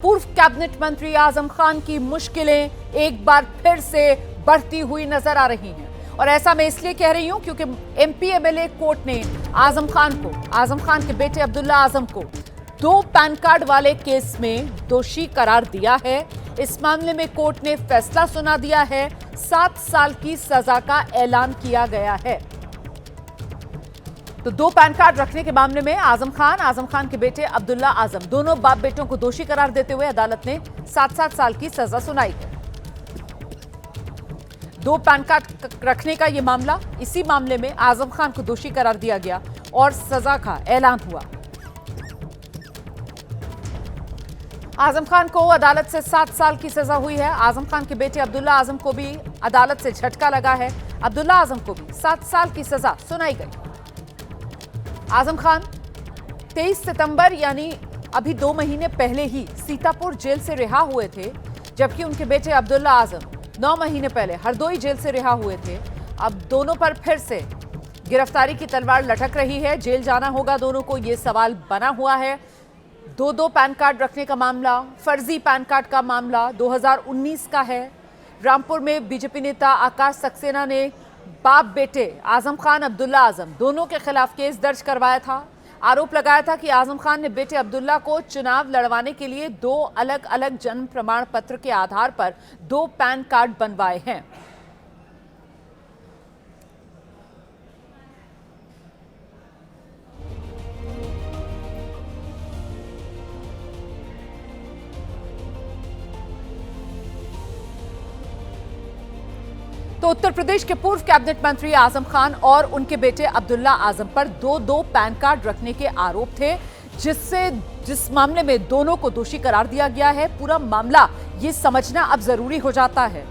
पूर्व कैबिनेट मंत्री आजम खान की मुश्किलें एक बार फिर से बढ़ती हुई नजर आ रही हैं और ऐसा मैं इसलिए कह रही हूं क्योंकि एमपी एमएलए कोर्ट ने आजम खान के बेटे अब्दुल्ला आजम को 2 पैन कार्ड वाले केस में दोषी करार दिया है। इस मामले में कोर्ट ने फैसला सुना दिया है। 7 साल की सजा का ऐलान किया गया है। तो 2 पैन कार्ड रखने के मामले में आजम खान के बेटे अब्दुल्ला आजम दोनों बाप बेटों को दोषी करार देते हुए अदालत ने 7-7 साल की सजा सुनाई है। 2 पैन कार्ड रखने का यह मामला, इसी मामले में आजम खान को दोषी करार दिया गया और सजा का ऐलान हुआ। आजम खान को अदालत से 7 साल की सजा हुई है। आजम खान के बेटे अब्दुल्ला आजम को भी अदालत से झटका लगा है। अब्दुल्ला आजम को भी 7 साल की सजा सुनाई गई। आजम खान 23 सितंबर यानी अभी 2 महीने पहले ही सीतापुर जेल से रिहा हुए थे, जबकि उनके बेटे अब्दुल्ला आजम 9 महीने पहले हरदोई जेल से रिहा हुए थे। अब दोनों पर फिर से गिरफ्तारी की तलवार लटक रही है। जेल जाना होगा दोनों को, ये सवाल बना हुआ है। 2 पैन कार्ड रखने का मामला, फर्जी पैन कार्ड का मामला 2019 का है। रामपुर में बीजेपी नेता आकाश सक्सेना ने बाप बेटे आजम खान अब्दुल्ला आजम दोनों के खिलाफ केस दर्ज करवाया था। आरोप लगाया था कि आजम खान ने बेटे अब्दुल्ला को चुनाव लड़वाने के लिए 2 अलग अलग जन्म प्रमाण पत्र के आधार पर 2 पैन कार्ड बनवाए हैं। तो उत्तर प्रदेश के पूर्व कैबिनेट मंत्री आजम खान और उनके बेटे अब्दुल्ला आजम पर 2 पैन कार्ड रखने के आरोप थे, जिस मामले में दोनों को दोषी करार दिया गया है। पूरा मामला ये समझना अब जरूरी हो जाता है।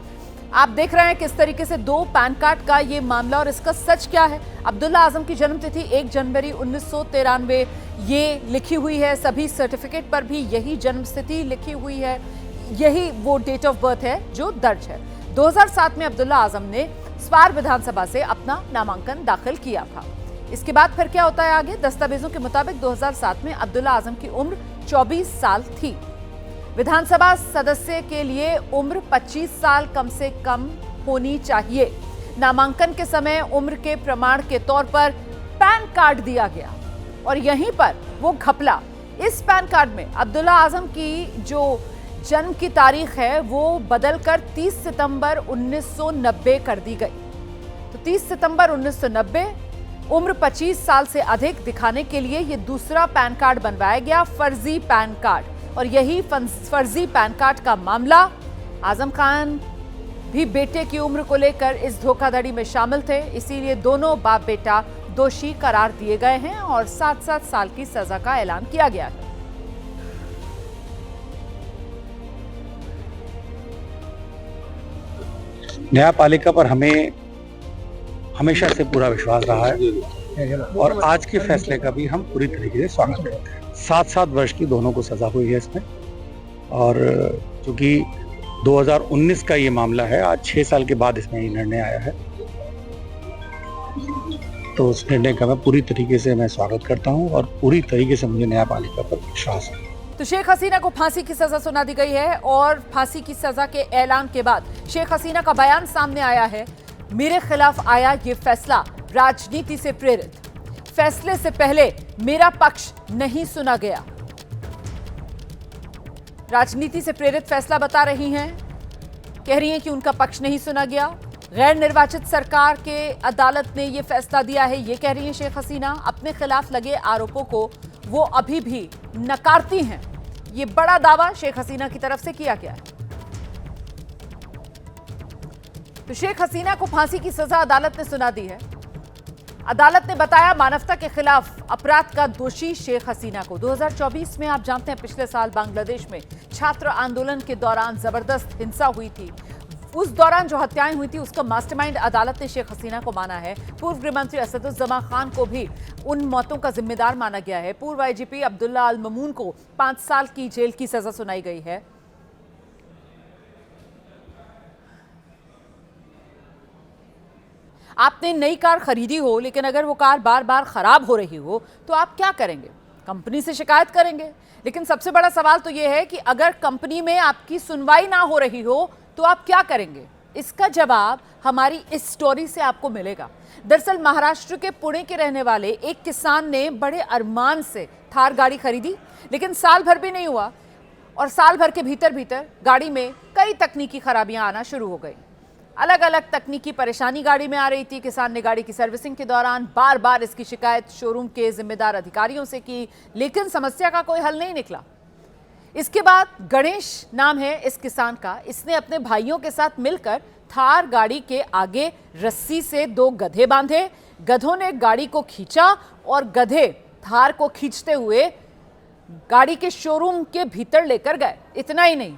आप देख रहे हैं किस तरीके से 2 पैन कार्ड का ये मामला और इसका सच क्या है। अब्दुल्ला आजम की जन्मतिथि 1 जनवरी 1993 ये लिखी हुई है। सभी सर्टिफिकेट पर भी यही जन्मतिथि लिखी हुई है। यही वो डेट ऑफ बर्थ है जो दर्ज है। 2007 में अब्दुल्ला आजम ने स्वार विधानसभा से अपना नामांकन दाखिल किया था। इसके बाद फिर क्या होता है आगे? दस्तावेजों के मुताबिक 2007 में अब्दुल्ला आजम की उम्र 24 साल थी। विधानसभा सदस्य के लिए उम्र 25 साल कम से कम होनी चाहिए। नामांकन के समय उम्र के प्रमाण के तौर पर पैन कार्ड दिया गया और यहीं पर वो घपला। इस पैन कार्ड में अब्दुल्ला आजम की जो जन्म की तारीख है वो बदलकर 30 सितंबर 1990 कर दी गई। तो 30 सितंबर 1990 उम्र 25 साल से अधिक दिखाने के लिए ये दूसरा पैन कार्ड बनवाया गया, फर्जी पैन कार्ड। और यही फर्जी पैन कार्ड का मामला, आजम खान भी बेटे की उम्र को लेकर इस धोखाधड़ी में शामिल थे। इसीलिए दोनों बाप बेटा दोषी करार दिए गए हैं और 7-7 साल की सजा का ऐलान किया गया है। न्यायपालिका पर हमें हमेशा से पूरा विश्वास रहा है और आज के फैसले का भी हम पूरी तरीके से स्वागत करते हैं। 7-7 वर्ष की दोनों को सजा हुई है इसमें और चूंकि 2019 का ये मामला है, आज 6 साल के बाद इसमें ये निर्णय आया है, तो उस निर्णय का मैं पूरी तरीके से मैं स्वागत करता हूँ और पूरी तरीके से मुझे न्यायपालिका पर विश्वास है। तो शेख हसीना को फांसी की सजा सुना दी गई है और फांसी की सजा के ऐलान के बाद शेख हसीना का बयान सामने आया है। मेरे खिलाफ आया ये फैसला राजनीति से प्रेरित, फैसले से पहले मेरा पक्ष नहीं सुना गया। राजनीति से प्रेरित फैसला बता रही हैं, कह रही हैं कि उनका पक्ष नहीं सुना गया। गैर निर्वाचित सरकार के अदालत ने यह फैसला दिया है, ये कह रही हैं शेख हसीना। अपने खिलाफ लगे आरोपों को वो अभी भी नकारती हैं। ये बड़ा दावा शेख हसीना की तरफ से किया गया है। तो शेख हसीना को फांसी की सजा अदालत ने सुना दी है। अदालत ने बताया मानवता के खिलाफ अपराध का दोषी शेख हसीना को। 2024 में आप जानते हैं पिछले साल बांग्लादेश में छात्र आंदोलन के दौरान जबरदस्त हिंसा हुई थी। उस दौरान जो हत्याएं हुई थी उसका मास्टरमाइंड अदालत ने शेख हसीना को माना है। पूर्व गृह मंत्री असदुज्जमा खान को भी उन मौतों का जिम्मेदार माना गया है। पूर्व आईजीपी अब्दुल्ला अल ममून को 5 साल की जेल की सजा सुनाई गई है। आपने नई कार खरीदी हो, लेकिन अगर वो कार बार बार खराब हो रही हो तो आप क्या करेंगे? कंपनी से शिकायत करेंगे। लेकिन सबसे बड़ा सवाल तो यह है कि अगर कंपनी में आपकी सुनवाई ना हो रही हो तो आप क्या करेंगे? इसका जवाब हमारी इस स्टोरी से आपको मिलेगा। दरअसल महाराष्ट्र के पुणे के रहने वाले एक किसान ने बड़े अरमान से थार गाड़ी खरीदी, लेकिन साल भर भी नहीं हुआ और साल भर के भीतर भीतर गाड़ी में कई तकनीकी खराबियां आना शुरू हो गई। अलग अलग तकनीकी परेशानी गाड़ी में आ रही थी। किसान ने गाड़ी की सर्विसिंग के दौरान बार बार इसकी शिकायत शोरूम के जिम्मेदार अधिकारियों से की, लेकिन समस्या का कोई हल नहीं निकला। इसके बाद गणेश नाम है इस किसान का, इसने अपने भाइयों के साथ मिलकर थार गाड़ी के आगे रस्सी से 2 गधे बांधे। गधों ने गाड़ी को खींचा और गधे थार को खींचते हुए गाड़ी के शोरूम के भीतर लेकर गए। इतना ही नहीं,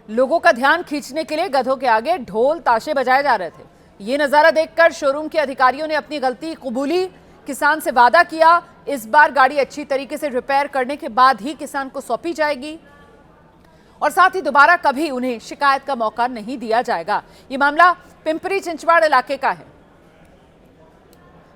लोगों का ध्यान खींचने के लिए गधों के आगे ढोल ताशे बजाए जा रहे थे। ये नजारा देखकर शोरूम के अधिकारियों ने अपनी गलती कबूली, किसान से वादा किया इस बार गाड़ी अच्छी तरीके से रिपेयर करने के बाद ही किसान को सौंपी जाएगी और साथ ही दोबारा कभी उन्हें शिकायत का मौका नहीं दिया जाएगा। ये मामला पिंपरी चिंचवाड़ इलाके का है।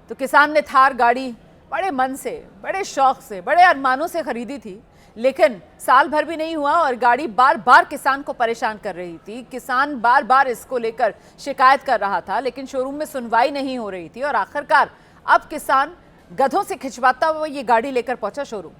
तो किसान ने थार गाड़ी बड़े मन से, बड़े शौक से, बड़े अरमानों से खरीदी थी, लेकिन साल भर भी नहीं हुआ और गाड़ी बार बार किसान को परेशान कर रही थी। किसान बार बार इसको लेकर शिकायत कर रहा था, लेकिन शोरूम में सुनवाई नहीं हो रही थी और आखिरकार अब किसान गधों से खिंचवाता हुआ ये गाड़ी लेकर पहुंचा शोरूम।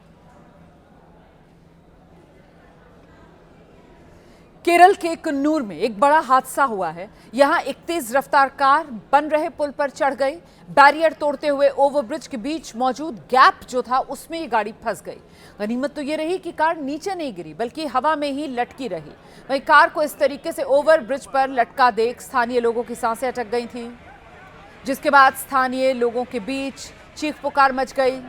केरल के कन्नूर में एक बड़ा हादसा हुआ है। यहां एक तेज रफ्तार कार बन रहे पुल पर चढ़ गई। बैरियर तोड़ते हुए ओवरब्रिज के बीच मौजूद गैप जो था उसमें ये गाड़ी फंस गई। गनीमत तो ये रही कि कार नीचे नहीं गिरी बल्कि हवा में ही लटकी रही। वहीं कार को इस तरीके से ओवरब्रिज पर लटका देख स्थानीय लोगों की सांसें अटक गई थी, जिसके बाद स्थानीय लोगों के बीच चीख पुकार मच गई।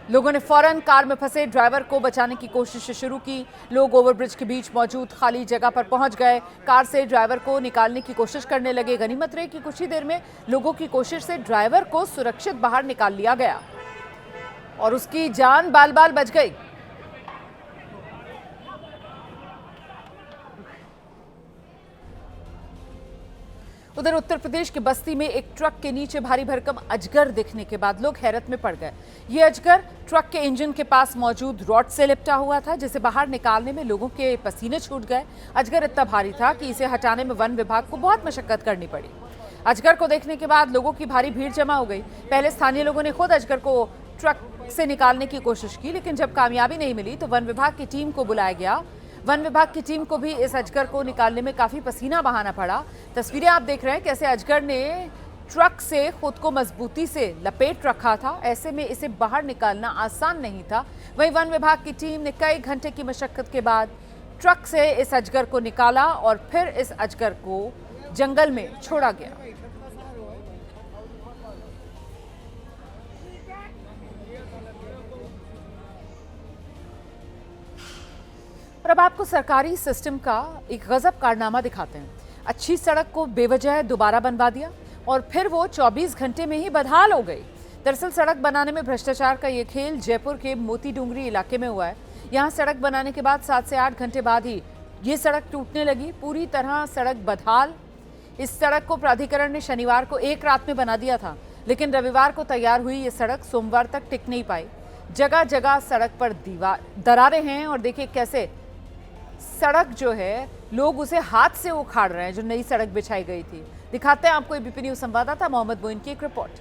लोगों ने फौरन कार में फंसे ड्राइवर को बचाने की कोशिश शुरू की। लोग ओवरब्रिज के बीच मौजूद खाली जगह पर पहुंच गए, कार से ड्राइवर को निकालने की कोशिश करने लगे। गनीमत रही कि कुछ ही देर में लोगों की कोशिश से ड्राइवर को सुरक्षित बाहर निकाल लिया गया और उसकी जान बाल बाल बच गई। उधर उत्तर प्रदेश के बस्ती में एक ट्रक के नीचे भारी भरकम अजगर दिखने के बाद लोग हैरत में पड़ गए। ये अजगर ट्रक के इंजन के पास मौजूद रॉड से लिपटा हुआ था, जिसे बाहर निकालने में लोगों के पसीने छूट गए। अजगर इतना भारी था कि इसे हटाने में वन विभाग को बहुत मशक्कत करनी पड़ी। अजगर को देखने के बाद लोगों की भारी भीड़ जमा हो गई। पहले स्थानीय लोगों ने खुद अजगर को ट्रक से निकालने की कोशिश की, लेकिन जब कामयाबी नहीं मिली तो वन विभाग की टीम को बुलाया गया। वन विभाग की टीम को भी इस अजगर को निकालने में काफी पसीना बहाना पड़ा। तस्वीरें आप देख रहे हैं कैसे अजगर ने ट्रक से खुद को मजबूती से लपेट रखा था। ऐसे में इसे बाहर निकालना आसान नहीं था। वहीं वन विभाग की टीम ने कई घंटे की मशक्कत के बाद ट्रक से इस अजगर को निकाला और फिर इस अजगर को जंगल में छोड़ा गया। और अब आपको सरकारी सिस्टम का एक गजब कारनामा दिखाते हैं। अच्छी सड़क को बेवजह दोबारा बनवा दिया और फिर वो 24 घंटे में ही बदहाल हो गई। दरअसल सड़क बनाने में भ्रष्टाचार का ये खेल जयपुर के मोती डूंगरी इलाके में हुआ है। यहाँ सड़क बनाने के बाद 7 से 8 घंटे बाद ही ये सड़क टूटने लगी, पूरी तरह सड़क बदहाल। इस सड़क को प्राधिकरण ने शनिवार को एक रात में बना दिया था, लेकिन रविवार को तैयार हुई ये सड़क सोमवार तक टिक नहीं पाई। जगह जगह सड़क पर दरारें हैं और देखिए कैसे सड़क जो है लोग उसे हाथ से उखाड़ रहे हैं, जो नई सड़क बिछाई गई थी। दिखाते हैं आपको एबीपी न्यूज संवाददाता मोहम्मद मोइन की एक रिपोर्ट।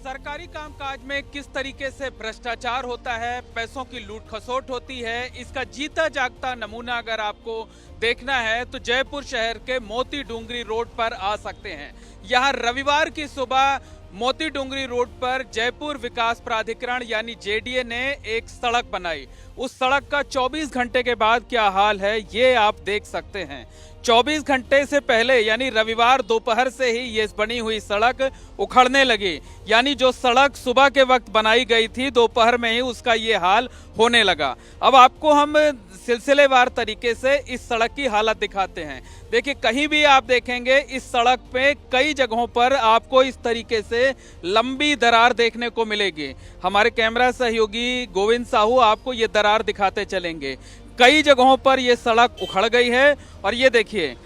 सरकारी कामकाज में किस तरीके से भ्रष्टाचार होता है, पैसों की लूट खसोट होती है, इसका जीता जागता नमूना अगर आपको देखना है तो जयपुर शहर के मोती डूंगरी रोड पर आ सकते हैं। यहाँ रविवार की सुबह मोती डूंगरी रोड पर जयपुर विकास प्राधिकरण यानी जेडीए ने एक सड़क बनाई। उस सड़क का 24 घंटे के बाद क्या हाल है ये आप देख सकते हैं। 24 घंटे से पहले यानी रविवार दोपहर से ही ये बनी हुई सड़क उखड़ने लगी, यानी जो सड़क सुबह के वक्त बनाई गई थी दोपहर में ही उसका ये हाल होने लगा। अब आपको हम सिलसिलेवार तरीके से इस सड़क की हालत दिखाते हैं। देखिए कहीं भी आप देखेंगे इस सड़क पे कई जगहों पर आपको इस तरीके से लंबी दरार देखने को मिलेगी। हमारे कैमरा सहयोगी गोविंद साहू आपको ये दरार दिखाते चलेंगे। कई जगहों पर यह सड़क उखड़ गई है और ये देखिए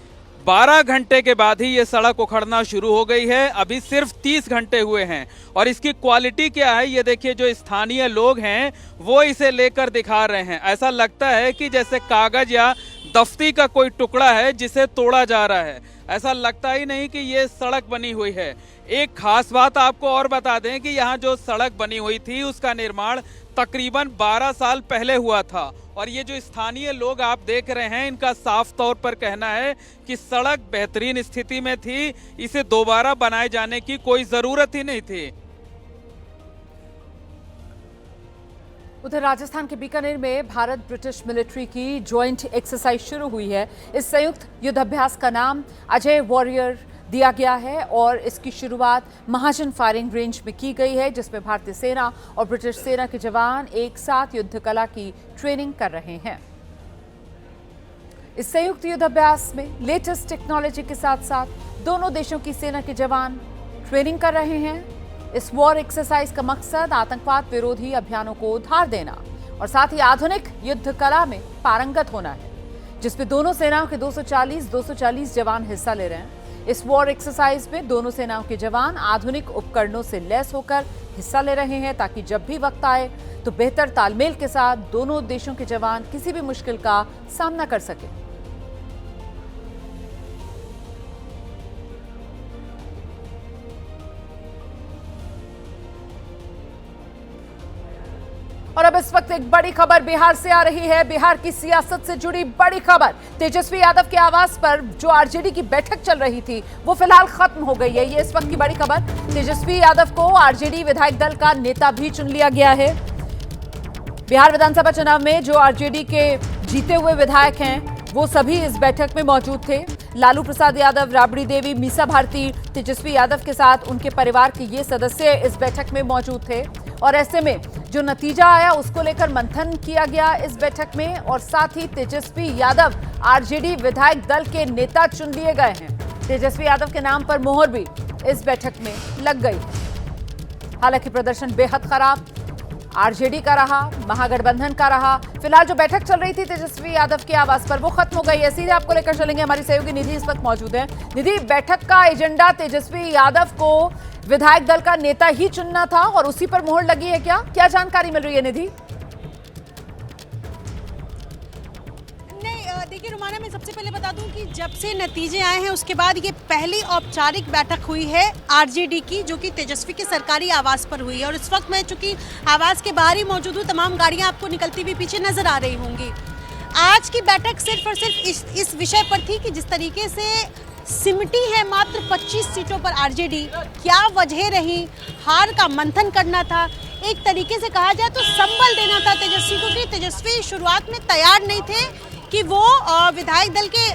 12 घंटे के बाद ही ये सड़क उखड़ना शुरू हो गई है। अभी सिर्फ 30 घंटे हुए हैं और इसकी क्वालिटी क्या है ये देखिए। जो स्थानीय लोग हैं वो इसे लेकर दिखा रहे हैं। ऐसा लगता है कि जैसे कागज या दफ्ती का कोई टुकड़ा है जिसे तोड़ा जा रहा है। ऐसा लगता ही नहीं कि ये सड़क बनी हुई है। एक खास बात आपको और बता दें कि यहाँ जो सड़क बनी हुई थी उसका निर्माण तकरीबन 12 साल पहले हुआ था और ये जो स्थानीय लोग आप देख रहे हैं इनका साफ तौर पर कहना है कि सड़क बेहतरीन स्थिति में थी, इसे दोबारा बनाए जाने की कोई जरूरत ही नहीं थी। उधर राजस्थान के बीकानेर में भारत ब्रिटिश मिलिट्री की ज्वाइंट एक्सरसाइज शुरू हुई है। इस संयुक्त युद्धाभ्यास का नाम अजय वॉरियर दिया गया है और इसकी शुरुआत महाजन फायरिंग रेंज में की गई है, जिसमें भारतीय सेना और ब्रिटिश सेना के जवान एक साथ युद्ध कला की ट्रेनिंग कर रहे हैं। इस संयुक्त युद्धाभ्यास में लेटेस्ट टेक्नोलॉजी के साथ साथ दोनों देशों की सेना के जवान ट्रेनिंग कर रहे हैं। इस वॉर एक्सरसाइज का मकसद आतंकवाद विरोधी अभियानों को धार देना और साथ ही आधुनिक युद्ध कला में पारंगत होना है, जिसमें दोनों सेनाओं के 240 जवान हिस्सा ले रहे हैं। इस वॉर एक्सरसाइज में दोनों सेनाओं के जवान आधुनिक उपकरणों से लैस होकर हिस्सा ले रहे हैं ताकि जब भी वक्त आए तो बेहतर तालमेल के साथ दोनों देशों के जवान किसी भी मुश्किल का सामना कर सकें। और अब इस वक्त एक बड़ी खबर बिहार से आ रही है। बिहार की सियासत से जुड़ी बड़ी खबर। तेजस्वी यादव के आवास पर जो आरजेडी की बैठक चल रही थी वो फिलहाल खत्म हो गई है। ये इस वक्त की बड़ी खबर। तेजस्वी यादव को आरजेडी विधायक दल का नेता भी चुन लिया गया है। बिहार विधानसभा चुनाव में जो आरजेडी के जीते हुए विधायक हैं वो सभी इस बैठक में मौजूद थे। लालू प्रसाद यादव, राबड़ी देवी, मीसा भारती, तेजस्वी यादव के साथ उनके परिवार के ये सदस्य इस बैठक में मौजूद थे और ऐसे में जो नतीजा आया उसको लेकर मंथन किया गया इस बैठक में और साथ ही तेजस्वी यादव आरजेडी विधायक दल के नेता चुन लिए गए हैं। तेजस्वी यादव के नाम पर मोहर भी इस बैठक में लग गई। हालांकि प्रदर्शन बेहद खराब आरजेडी का रहा, महागठबंधन का रहा। फिलहाल जो बैठक चल रही थी तेजस्वी यादव के आवास पर वो खत्म हो गई है। सीधे आपको लेकर चलेंगे, हमारी सहयोगी निधि इस वक्त मौजूद है। निधि, बैठक का एजेंडा तेजस्वी यादव को विधायक दल का नेता ही चुनना था और उसी पर मोहर लगी है क्या? क्या जानकारी मिल रही है निधि? देखिए रुमाना, मैं सबसे पहले बता दूं कि जब से नतीजे आए हैं उसके बाद ये पहली औपचारिक बैठक हुई है आरजेडी की, जो कि तेजस्वी के सरकारी आवास पर हुई है। और इस वक्त मैं चूंकि आवास के बाहर ही मौजूद हूँ, तमाम गाड़ियां आपको निकलती हुई पीछे नजर आ रही होंगी। आज की बैठक सिर्फ और सिर्फ इस विषय पर थी कि जिस तरीके से सिमटी है मात्र 25 सीटों पर आरजेडी, क्या वजह रही, हार का मंथन करना था। एक तरीके से कहा जाए तो संबल देना था तेजस्वी को, कि तेजस्वी शुरुआत में तैयार नहीं थे कि वो विधायक दल के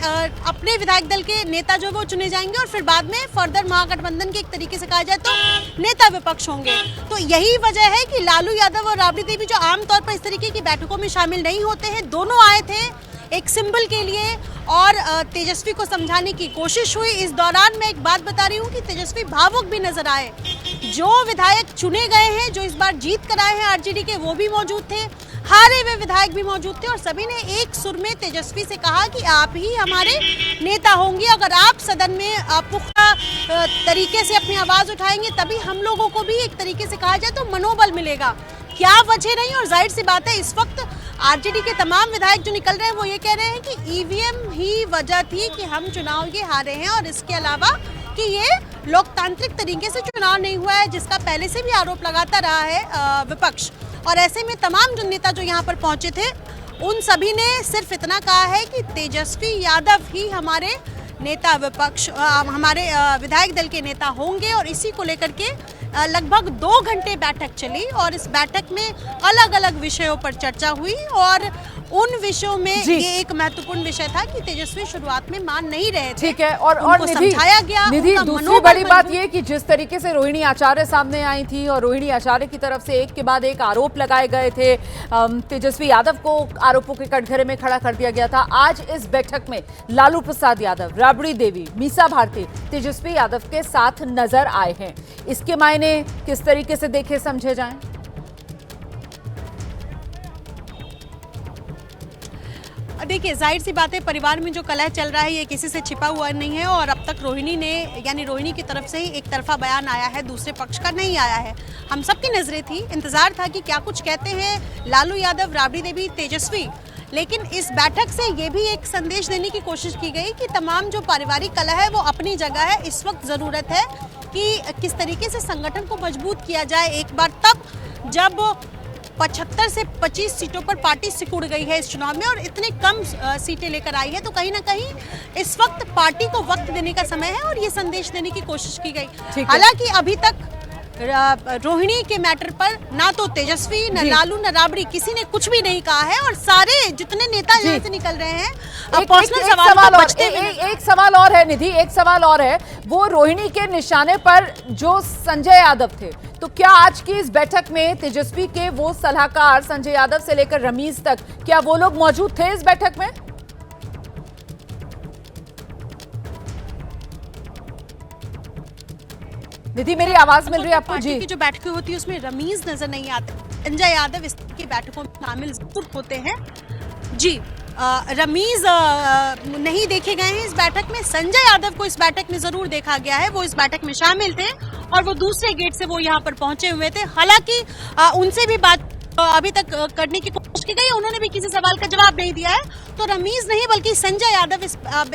अपने विधायक दल के नेता जो वो चुने जाएंगे और फिर बाद में फर्दर महागठबंधन के एक तरीके से कहा जाए तो नेता विपक्ष होंगे। तो यही वजह है कि लालू यादव और राबड़ी देवी, जो आमतौर पर इस तरीके की बैठकों में शामिल नहीं होते हैं, दोनों आए थे एक सिंबल के लिए और तेजस्वी को समझाने की कोशिश हुई। इस दौरान मैं एक बात बता रही हूँ कि तेजस्वी भावुक भी नजर आए। जो विधायक चुने गए हैं, जो इस बार जीत कर आए हैं आरजेडी के, वो भी मौजूद थे, हारे हुए विधायक भी मौजूद थे और सभी ने एक सुर में तेजस्वी से कहा कि आप ही हमारे नेता होंगे। अगर आप सदन में पुख्ता तरीके से अपनी आवाज उठाएंगे तभी हम लोगों को भी एक तरीके से कहा जाए तो मनोबल मिलेगा। क्या वजह रही? और जाहिर सी बात है इस वक्त आरजेडी के तमाम विधायक जो निकल रहे हैं वो ये कह रहे हैं कि ईवीएम ही वजह थी कि हम चुनाव ये हारे हैं और इसके अलावा कि ये लोकतांत्रिक तरीके से चुनाव नहीं हुआ है, जिसका पहले से भी आरोप लगाता रहा है विपक्ष। और ऐसे में तमाम जो नेता जो यहाँ पर पहुंचे थे उन सभी ने सिर्फ इतना कहा है कि तेजस्वी यादव ही हमारे नेता विपक्ष हमारे विधायक दल के नेता होंगे। और इसी को लेकर के लगभग 2 घंटे बैठक चली और इस बैठक में अलग अलग विषयों पर चर्चा हुई और उन विषयों में ये एक महत्वपूर्ण विषय था कि तेजस्वी शुरुआत में मान नहीं रहे थे। ठीक है। और समझाया गया। निधि, दूसरी बड़ी बात ये कि जिस तरीके से रोहिणी आचार्य सामने आई थी और रोहिणी आचार्य की तरफ से एक के बाद एक आरोप लगाए गए थे, तेजस्वी यादव को आरोपों के कटघरे में खड़ा कर दिया गया था। आज इस बैठक में लालू प्रसाद यादव, राबड़ी देवी, मीसा भारती तेजस्वी यादव के साथ नजर आए हैं। इसके मायने किस तरीके से देखे समझे जाएं? देखिए, जाहिर सी बात है, परिवार में जो कलह चल रहा है ये किसी से छिपा हुआ नहीं है और अब तक रोहिणी ने, यानी रोहिणी की तरफ से ही एक तरफा बयान आया है, दूसरे पक्ष का नहीं आया है। हम सबकी नजरें थी, इंतजार था कि क्या कुछ कहते हैं लालू यादव, राबड़ी देवी, तेजस्वी। लेकिन इस बैठक से ये भी एक संदेश देने की कोशिश की गई कि तमाम जो पारिवारिक कलह है वो अपनी जगह है। इस वक्त ज़रूरत है कि किस तरीके से संगठन को मजबूत किया जाए एक बार, तब जब 75 से 25 सीटों पर पार्टी सिकुड़ गई है इस चुनाव में और इतने कम सीटें लेकर आई है, तो कहीं ना कहीं इस वक्त पार्टी को वक्त देने का समय है और ये संदेश देने की कोशिश की गई। हालांकि अभी तक रोहिणी के मैटर पर ना तो तेजस्वी, न लालू, न राबड़ी, किसी ने कुछ भी नहीं कहा है और सारे जितने नेता यहाँ से निकल रहे हैं एक सवाल और है निधि, एक सवाल और है, वो रोहिणी के निशाने पर जो संजय यादव थे, तो क्या आज की इस बैठक में तेजस्वी के वो सलाहकार संजय यादव से लेकर रमीज तक, क्या वो लोग मौजूद थे इस बैठक में? निधि, मेरी आवाज मिल रही है आपको? जी, की जो बैठकें होती है उसमें रमीज नजर नहीं आते, संजय यादव इसकी बैठकों में शामिल जरूर होते हैं। जी, रमीज नहीं देखे गए हैं इस बैठक में। संजय यादव को इस बैठक में जरूर देखा गया है, वो इस बैठक में शामिल थे और वो दूसरे गेट से वो यहाँ पर पहुंचे हुए थे। हालांकि उनसे भी बात अभी तक करने की कोशिश की गई, उन्होंने भी किसी सवाल का जवाब नहीं दिया है। तो रमीज नहीं बल्कि संजय यादव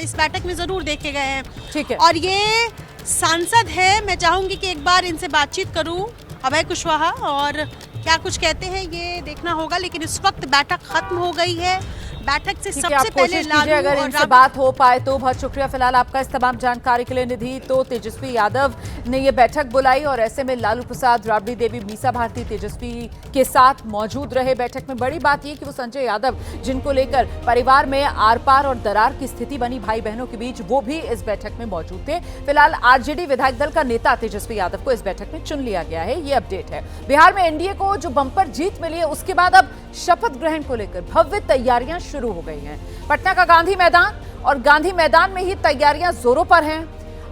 इस बैठक में जरूर देखे गए हैं। ठीक है। और ये सांसद है, मैं चाहूंगी कि एक बार इनसे बातचीत करूं, अभय कुशवाहा, और क्या कुछ कहते हैं ये देखना होगा। लेकिन इस वक्त बैठक खत्म हो गई है। बैठक से सबसे पहले लालू, अगर इनसे बात हो पाए तो। बहुत शुक्रिया फिलहाल आपका इस तमाम जानकारी के लिए निधि। तो तेजस्वी यादव ने ये बैठक बुलाई और ऐसे में लालू प्रसाद, राबड़ी देवी, मीसा भारती तेजस्वी के साथ मौजूद रहे बैठक में। बड़ी बात यह कि वो संजय यादव, जिनको लेकर परिवार में आर पार और दरार की स्थिति बनी भाई बहनों के बीच, वो भी इस बैठक में मौजूद थे। फिलहाल आरजेडी विधायक दल का नेता तेजस्वी यादव को इस बैठक में चुन लिया गया है, ये अपडेट है। बिहार में एनडीए को जो बंपर जीत मिली है उसके बाद अब शपथ ग्रहण को लेकर भव्य तैयारियां शुरू हो गई हैं। पटना का गांधी मैदान और गांधी मैदान में ही तैयारियां जोरों पर हैं।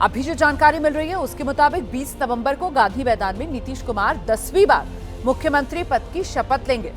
अभी जो जानकारी मिल रही है उसके मुताबिक 20 नवंबर को गांधी मैदान में नीतीश कुमार 10वीं बार मुख्यमंत्री पद की शपथ लेंगे।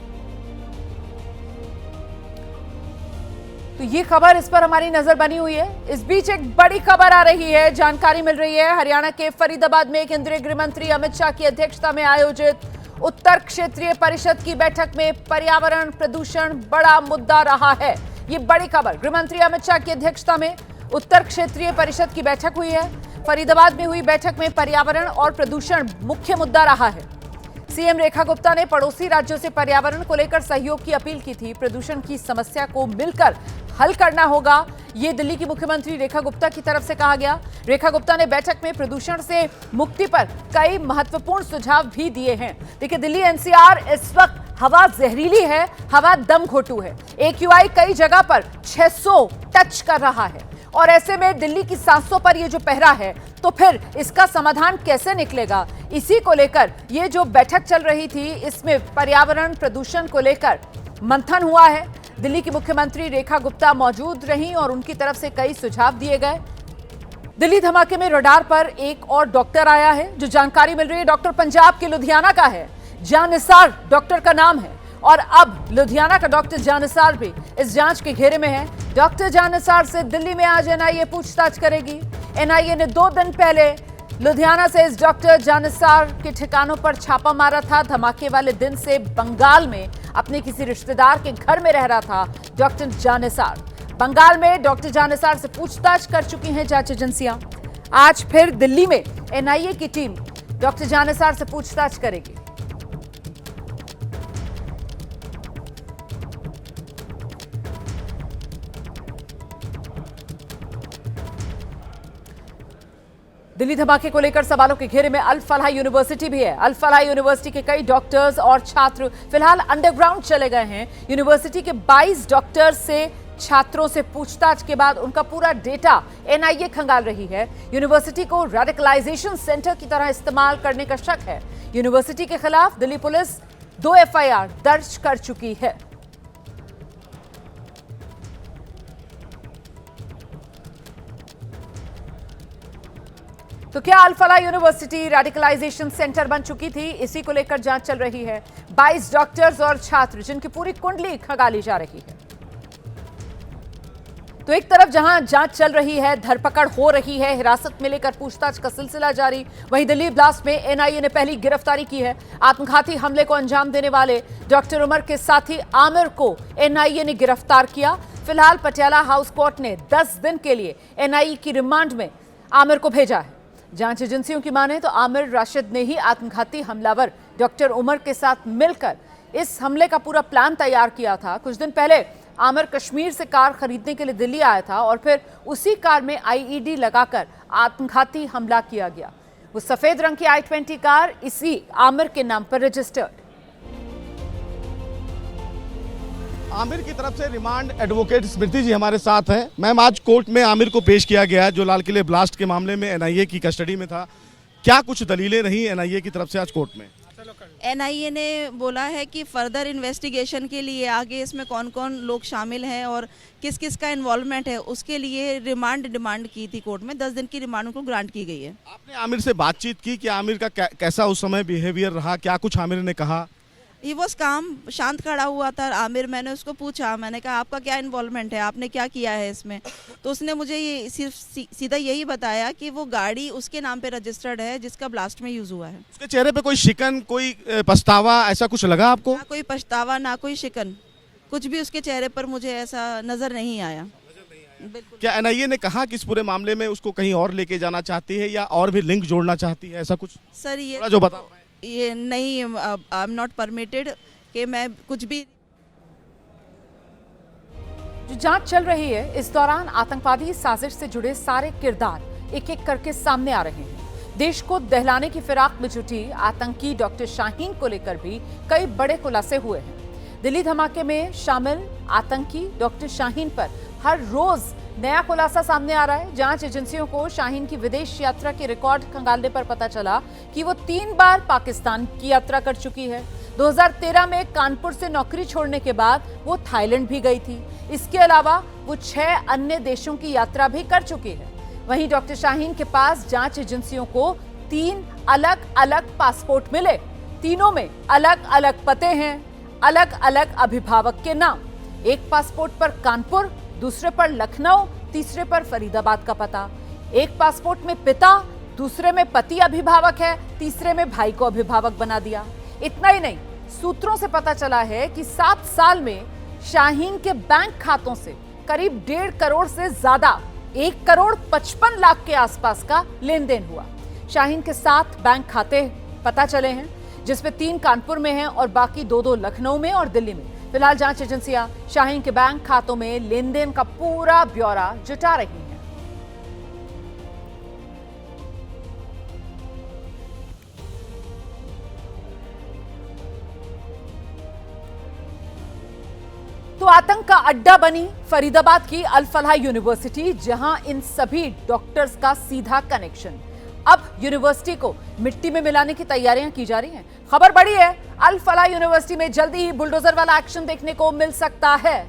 तो ये खबर, इस पर हमारी नजर बनी हुई है। इस बीच एक बड़ी खबर आ रही है, जानकारी मिल रही है हरियाणा के फरीदाबाद में केंद्रीय गृह मंत्री अमित शाह की अध्यक्षता में आयोजित उत्तर क्षेत्रीय परिषद की बैठक में पर्यावरण प्रदूषण बड़ा मुद्दा रहा है। ये बड़ी खबर, गृह मंत्री अमित शाह की अध्यक्षता में उत्तर क्षेत्रीय परिषद की बैठक हुई है। फरीदाबाद में हुई बैठक में पर्यावरण और प्रदूषण मुख्य मुद्दा रहा है। सीएम रेखा गुप्ता ने पड़ोसी राज्यों से पर्यावरण को लेकर सहयोग की अपील की थी। प्रदूषण की समस्या को मिलकर हल करना होगा, ये दिल्ली की मुख्यमंत्री रेखा गुप्ता की तरफ से कहा गया। रेखा गुप्ता ने बैठक में प्रदूषण से मुक्ति पर कई महत्वपूर्ण सुझाव भी दिए हैं। देखिए, दिल्ली एनसीआर इस वक्त हवा जहरीली है, हवा दम घोटू है। AQI कई जगह पर 600 टच कर रहा है और ऐसे में दिल्ली की सांसों पर ये जो पहरा है, तो फिर इसका समाधान कैसे निकलेगा? इसी को लेकर ये जो बैठक चल रही थी, इसमें पर्यावरण प्रदूषण को लेकर मंथन हुआ है। दिल्ली की मुख्यमंत्री रेखा गुप्ता मौजूद रहीं और उनकी तरफ से कई सुझाव दिए गए। दिल्ली धमाके में रडार पर एक और डॉक्टर आया है। जो जानकारी मिल रही है, डॉक्टर पंजाब के लुधियाना का है, जानिसार डॉक्टर का नाम है और अब लुधियाना का डॉक्टर जानिसार भी इस जांच के घेरे में है। डॉक्टर जानिसार से दिल्ली में आज एनआईए पूछताछ करेगी। एनआईए ने 2 दिन पहले लुधियाना से इस डॉक्टर जानिसार के ठिकानों पर छापा मारा था। धमाके वाले दिन से बंगाल में अपने किसी रिश्तेदार के घर में रह रहा था डॉक्टर जानिसार। बंगाल में डॉक्टर जानिसार से पूछताछ कर चुकी हैं जांच एजेंसियां। आज फिर दिल्ली में एनआईए की टीम डॉक्टर जानिसार से पूछताछ करेगी। दिल्ली धमाके को लेकर सवालों के घेरे में अल फलाह यूनिवर्सिटी भी है। अल फलाह यूनिवर्सिटी के कई डॉक्टर्स और छात्र फिलहाल अंडरग्राउंड चले गए हैं। यूनिवर्सिटी के 22 डॉक्टर्स से छात्रों से पूछताछ के बाद उनका पूरा डेटा एनआईए खंगाल रही है। यूनिवर्सिटी को रेडिकलाइजेशन सेंटर की तरह इस्तेमाल करने का शक है। यूनिवर्सिटी के खिलाफ दिल्ली पुलिस 2 एफआईआर दर्ज कर चुकी है। तो क्या अल फलाह यूनिवर्सिटी रेडिकलाइजेशन सेंटर बन चुकी थी? इसी को लेकर जांच चल रही है। 22 डॉक्टर्स और छात्र जिनकी पूरी कुंडली खंगाली जा रही है। तो एक तरफ जहां जांच चल रही है, धरपकड़ हो रही है, हिरासत में लेकर पूछताछ का सिलसिला जारी, वहीं दिल्ली ब्लास्ट में एनआईए ने पहली गिरफ्तारी की है। आत्मघाती हमले को अंजाम देने वाले डॉक्टर उमर के साथी आमिर को एनआईए ने गिरफ्तार किया। फिलहाल पटियाला हाउस कोर्ट ने 10 दिन के लिए एनआईए की रिमांड में आमिर को भेजा है। जांच एजेंसियों की माने तो आमिर राशिद ने ही आत्मघाती हमलावर डॉक्टर उमर के साथ मिलकर इस हमले का पूरा प्लान तैयार किया था। कुछ दिन पहले आमिर कश्मीर से कार खरीदने के लिए दिल्ली आया था और फिर उसी कार में आईईडी लगाकर आत्मघाती हमला किया गया। वो सफेद रंग की i20 कार इसी आमिर के नाम पर रजिस्टर्ड। आमिर की तरफ से रिमांड एडवोकेट स्मृति जी हमारे साथ हैं। मैम, आज कोर्ट में आमिर को पेश किया गया है जो लाल किले ब्लास्ट के मामले में एनआईए की कस्टडी में था। क्या कुछ दलीलें रही एनआईए की तरफ से आज कोर्ट में? एनआईए ने बोला है कि फर्दर इन्वेस्टिगेशन के लिए आगे इसमें कौन कौन लोग शामिल हैं और किस किस का इन्वॉल्वमेंट है, उसके लिए रिमांड डिमांड की थी कोर्ट में। 10 दिन की रिमांड उनको ग्रांट की गई है। आपने आमिर से बातचीत की कि आमिर का कैसा उस समय बिहेवियर रहा, क्या कुछ आमिर ने कहा? ये वो काम शांत खड़ा हुआ था आमिर। मैंने उसको पूछा, मैंने कहा आपका क्या इन्वॉल्वमेंट है, आपने क्या किया है इसमें? तो उसने मुझे ये सिर्फ सीधा यही बताया कि वो गाड़ी उसके नाम पे रजिस्टर्ड है जिसका ब्लास्ट में यूज हुआ है। उसके चेहरे पे कोई शिकन, कोई पछतावा ऐसा कुछ लगा आपको? ना कोई पछतावा, ना कोई शिकन, कुछ भी उसके चेहरे पर मुझे ऐसा नजर नहीं आया। क्या एनआईए ने कहा कि इस पूरे मामले में उसको कहीं और लेके जाना चाहती है या और भी लिंक जोड़ना चाहती है, ऐसा कुछ? सर ये जो बताओ। ये नहीं, आई एम नॉट परमिटेड कि मैं कुछ भी। जो जांच चल रही है इस दौरान आतंकवादी साजिश से जुड़े सारे किरदार एक एक करके सामने आ रहे हैं। देश को दहलाने की फिराक में जुटी आतंकी डॉक्टर शाहीन को लेकर भी कई बड़े खुलासे हुए हैं। दिल्ली धमाके में शामिल आतंकी डॉक्टर शाहीन पर हर रोज नया खुलासा सामने आ रहा है। जांच एजेंसियों को शाहीन की विदेश यात्रा के रिकॉर्ड खंगालने पर पता चला कि वो 3 बार पाकिस्तान की यात्रा कर चुकी है। 2013 में कानपुर से नौकरी छोड़ने के बाद वो थाईलैंड भी गई थी। इसके अलावा वो 6 अन्य देशों की यात्रा भी कर चुकी है। वहीं डॉक्टर शाहीन के पास जांच एजेंसियों को 3 अलग अलग पासपोर्ट मिले। तीनों में अलग अलग पते हैं, अलग अलग अभिभावक के नाम। एक पासपोर्ट पर कानपुर, दूसरे पर लखनऊ, तीसरे पर फरीदाबाद का पता। एक पासपोर्ट में पिता, दूसरे में पति अभिभावक है, तीसरे में भाई को अभिभावक बना दिया। इतना ही नहीं, सूत्रों से पता चला है कि 7 साल में शाहीन के बैंक खातों से करीब 1.5 करोड़ से ज्यादा 1,55,00,000 के आसपास का लेन देन हुआ। शाहीन के 7 बैंक खाते पता चले हैं, जिसमें 3 कानपुर में हैं और बाकी 2 लखनऊ में और दिल्ली में। फिलहाल जांच एजेंसियां शाहीन के बैंक खातों में लेन देन का पूरा ब्यौरा जुटा रही हैं। तो आतंक का अड्डा बनी फरीदाबाद की अल फलाह यूनिवर्सिटी, जहां इन सभी डॉक्टर्स का सीधा कनेक्शन। अब यूनिवर्सिटी को मिट्टी में मिलाने की तैयारियां की जा रही हैं। खबर बड़ी है, अल फलाह यूनिवर्सिटी में जल्दी ही बुलडोजर वाला एक्शन देखने को मिल सकता है।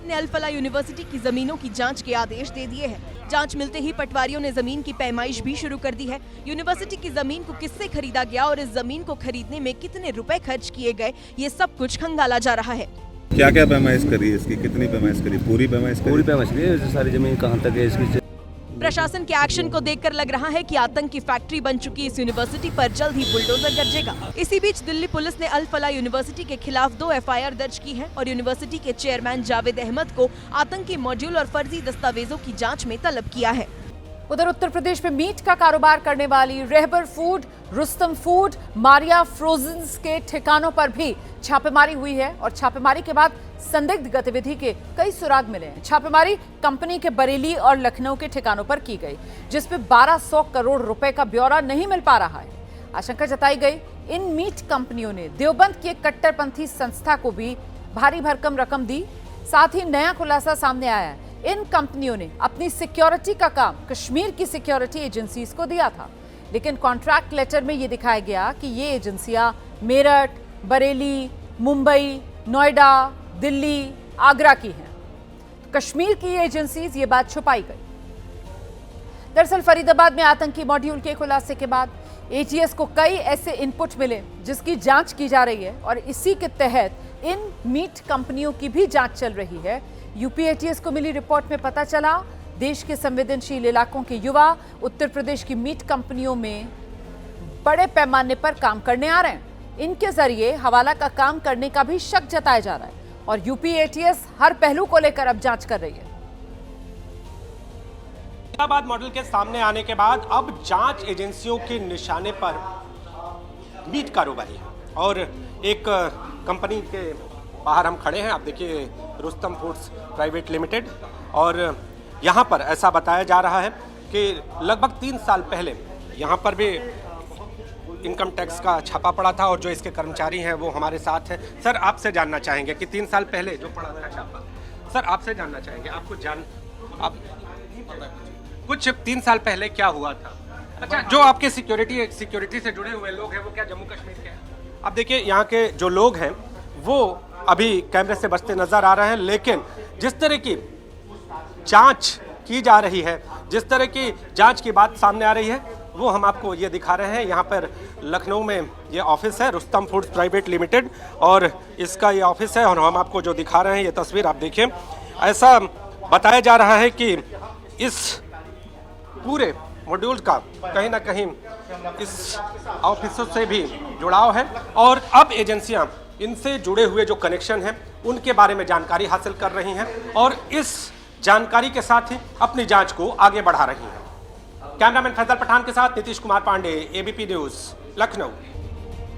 ने अल फलाह यूनिवर्सिटी की जमीनों की जांच के आदेश दे दिए हैं। जांच मिलते ही पटवारियों ने जमीन की पैमाइश भी शुरू कर दी है। यूनिवर्सिटी की जमीन को किससे खरीदा गया और इस जमीन को खरीदने में कितने रुपए खर्च किए गए, ये सब कुछ खंगाला जा रहा है। क्या क्या पैमाइश करी है इसकी, कितनी पैमाइश करी? पूरी पैमाइश करी, सारी जमीन कहाँ तक है इसकी। प्रशासन के एक्शन को देखकर लग रहा है कि आतंक की फैक्ट्री बन चुकी इस यूनिवर्सिटी पर जल्द ही बुलडोजर गरजेगा। इसी बीच दिल्ली पुलिस ने अल फलाह यूनिवर्सिटी के खिलाफ 2 एफआईआर दर्ज की है और यूनिवर्सिटी के चेयरमैन जावेद अहमद को आतंकी मॉड्यूल और फर्जी दस्तावेजों की जांच में तलब किया है। उधर उत्तर प्रदेश में मीट का कारोबार करने वाली रहबर फूड, रुस्तम फूड, मारिया फ्रोजन्स के ठिकानों पर भी छापेमारी हुई है और छापेमारी के बाद संदिग्ध गतिविधि के कई सुराग मिले हैं। छापेमारी कंपनी के बरेली और लखनऊ के ठिकानों पर की गई, जिसमें 1200 करोड़ रुपए का ब्यौरा नहीं मिल पा रहा है। आशंका जताई गई इन मीट कंपनियों ने देवबंद की एक कट्टरपंथी संस्था को भी भारी भरकम रकम दी। साथ ही नया खुलासा सामने आया है, इन कंपनियों ने अपनी सिक्योरिटी का काम कश्मीर की सिक्योरिटी एजेंसीज को दिया था, लेकिन कॉन्ट्रैक्ट लेटर में यह दिखाया गया कि ये एजेंसियां मेरठ, बरेली, मुंबई, नोएडा, दिल्ली, आगरा की हैं। कश्मीर की एजेंसीज ये बात छुपाई गई। दरअसल फरीदाबाद में आतंकी मॉड्यूल के खुलासे के बाद एटीएस को कई ऐसे इनपुट मिले जिसकी जांच की जा रही है और इसी के तहत इन मीट कंपनियों की भी जांच चल रही है। यूपी एटीएस को मिली रिपोर्ट में पता चला देश के संवेदनशील इलाकों के युवा उत्तर प्रदेश की मीट कंपनियों में बड़े पैमाने पर काम करने आ रहे हैं। इनके जरिए हवाला का काम करने का भी शक जताया जा रहा है और यूपी एटीएस हर पहलू को लेकर अब जांच कर रही है। फरीदाबाद मॉडल के सामने आने के बाद अब जांच एजेंसियों के निशाने पर मीट कारोबारी और एक कंपनी के बाहर हम खड़े हैं। आप देखिए रुस्तम फूड्स प्राइवेट लिमिटेड, और यहाँ पर ऐसा बताया जा रहा है कि लगभग 3 साल पहले यहाँ पर भी इनकम टैक्स का छापा पड़ा था और जो इसके कर्मचारी हैं वो हमारे साथ हैं। सर, आपसे जानना चाहेंगे कि 3 साल पहले जो पड़ा था छापा, सर आपसे जानना चाहेंगे, आपको आप कुछ 3 साल पहले क्या हुआ था? अच्छा, जो आपके सिक्योरिटी से जुड़े हुए लोग हैं वो क्या जम्मू कश्मीर के हैं? अब देखिए यहाँ के जो लोग हैं वो अभी कैमरे से बचते नजर आ रहे हैं, लेकिन जिस तरह की जांच की जा रही है, जिस तरह की जांच की बात सामने आ रही है, वो हम आपको ये दिखा रहे हैं। यहाँ पर लखनऊ में ये ऑफिस है रुस्तम फूड्स प्राइवेट लिमिटेड, और इसका ये ऑफिस है और हम आपको जो दिखा रहे हैं ये तस्वीर आप देखिए। ऐसा बताया जा रहा है कि इस पूरे मॉड्यूल का कहीं ना कहीं इस ऑफिसों से भी जुड़ाव है और अब एजेंसियां इनसे जुड़े हुए जो कनेक्शन हैं उनके बारे में जानकारी हासिल कर रही हैं और इस जानकारी के साथ ही अपनी जांच को आगे बढ़ा रही हैं। कैमरामैन फैसल पठान के साथ नीतीश कुमार पांडे, एबीपी न्यूज, लखनऊ।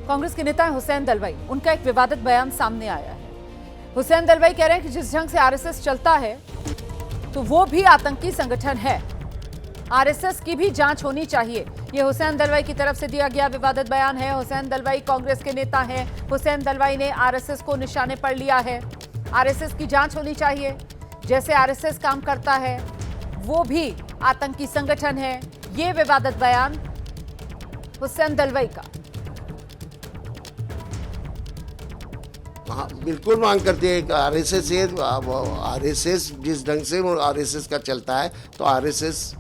कांग्रेस के नेता हुसैन दलवाई, उनका एक विवादित बयान सामने आया है। हुसैन दलवाई कह रहे हैं कि जिस ढंग से आरएसएस चलता है तो वो भी आतंकी संगठन है, आरएसएस की भी जांच होनी चाहिए। ये हुसैन दलवाई की तरफ से दिया गया विवादित बयान है। हुसैन दलवाई कांग्रेस के नेता हैं। हुसैन दलवाई ने आरएसएस को निशाने पर लिया है। आरएसएस की जांच होनी चाहिए, जैसे आरएसएस काम करता है वो भी आतंकी संगठन है। ये विवादित बयान हुसैन दलवाई का। हाँ, बिल्कुल मांग करते हैं। आरएसएस है, आरएसएस जिस ढंग से आरएसएस का चलता है तो आरएसएस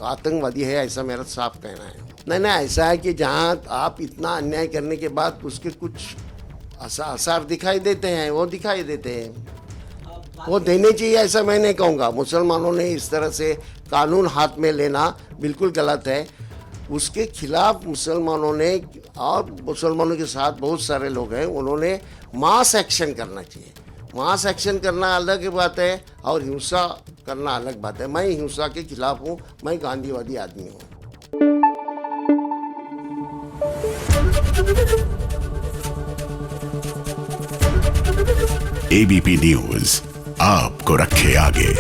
आतंकवादी है, ऐसा मेरा साफ कहना है। नहीं, ऐसा है कि जहाँ आप इतना अन्याय करने के बाद उसके कुछ आसार दिखाई देते हैं, वो दिखाई देते हैं, वो देने चाहिए, ऐसा मैं नहीं कहूँगा। मुसलमानों ने इस तरह से कानून हाथ में लेना बिल्कुल गलत है। उसके खिलाफ मुसलमानों ने और मुसलमानों के साथ बहुत सारे लोग हैं, उन्होंने मास एक्शन करना चाहिए। मास एक्शन करना अलग बात है और हिंसा करना अलग बात है। मैं हिंसा के खिलाफ हूँ, मैं गांधीवादी आदमी हूँ। एबीपी न्यूज आपको रखे आगे।